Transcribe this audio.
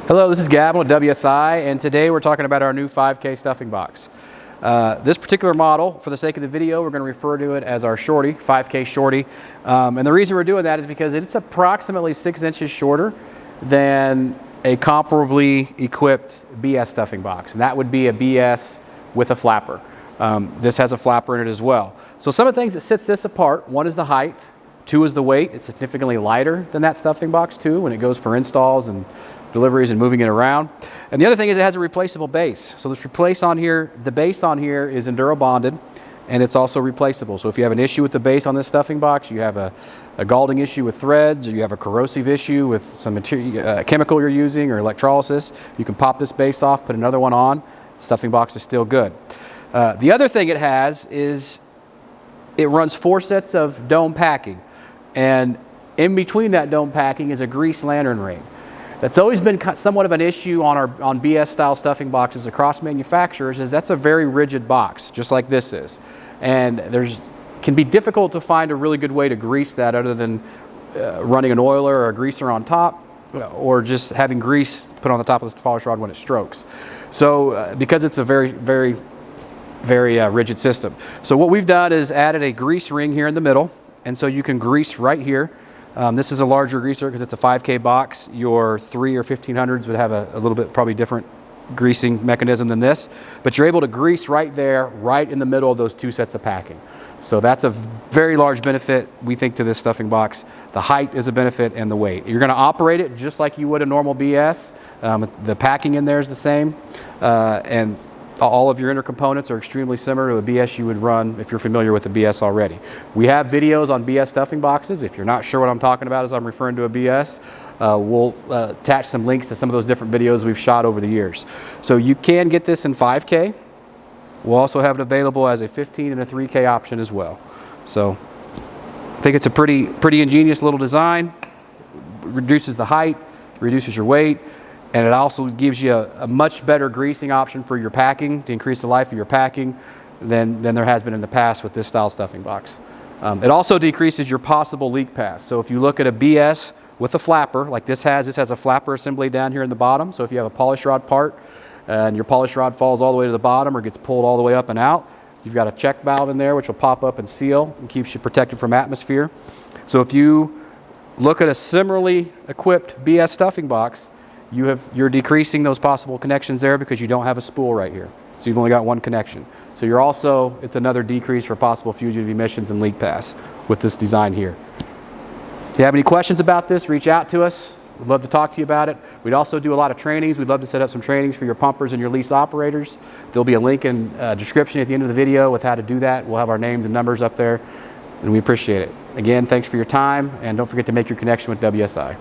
Hello, this is Gavin with WSI, and today we're talking about our new 5K stuffing box. This particular model, for the sake of the video, we're going to refer to it as our Shorty, 5K Shorty. And the reason we're doing that is because it's approximately 6 inches shorter than a comparably equipped BS stuffing box. And that would be a BS with a flapper. This has a flapper in it as well. So some of the things that sets this apart, one is the height, two is the weight. It's significantly lighter than that stuffing box too when it goes for installs and deliveries and moving it around. And the other thing is it has a replaceable base. So this replace on here, the base on here is enduro bonded, and it's also replaceable. So if you have an issue with the base on this stuffing box, you have a galding issue with threads, or you have a corrosive issue with some material, chemical you're using or electrolysis, you can pop this base off, put another one on. The stuffing box is still good. The other thing it has is it runs 4 sets of dome packing, and in between that dome packing is a grease lantern ring. That's always been somewhat of an issue on BS style stuffing boxes across manufacturers, is that's a very rigid box, just like this is. And can be difficult to find a really good way to grease that other than running an oiler or a greaser on top, or just having grease put on the top of the polish rod when it strokes. So because it's a very rigid system. So what we've done is added a grease ring here in the middle, and so you can grease right here. This is a larger greaser because it's a 5K box. Your 3 or 1500s would have a little bit probably different greasing mechanism than this, but you're able to grease right there, right in the middle of those 2 sets of packing. So that's a very large benefit, we think, to this stuffing box. The height is a benefit, and the weight. You're going to operate it just like you would a normal BS. The packing in there is the same, and all of your inner components are extremely similar to a BS you would run if you're familiar with the BS already. We have videos on BS stuffing boxes. If you're not sure what I'm talking about as I'm referring to a BS, we'll attach some links to some of those different videos we've shot over the years. So you can get this in 5K. We'll also have it available as a 15 and a 3K option as well. So I think it's a pretty ingenious little design. It reduces the height, reduces your weight, and it also gives you a much better greasing option for your packing to increase the life of your packing than there has been in the past with this style stuffing box. It also decreases your possible leak path. So if you look at a BS with a flapper, like this has a flapper assembly down here in the bottom. So if you have a polish rod part and your polish rod falls all the way to the bottom or gets pulled all the way up and out, you've got a check valve in there which will pop up and seal and keeps you protected from atmosphere. So if you look at a similarly equipped BS stuffing box, you're decreasing those possible connections there because you don't have a spool right here. So you've only got one connection. So it's another decrease for possible fugitive emissions and leak paths with this design here. If you have any questions about this, reach out to us. We'd love to talk to you about it. We'd also do a lot of trainings. We'd love to set up some trainings for your pumpers and your lease operators. There'll be a link in description at the end of the video with how to do that. We'll have our names and numbers up there, and we appreciate it. Again, thanks for your time, and don't forget to make your connection with WSI.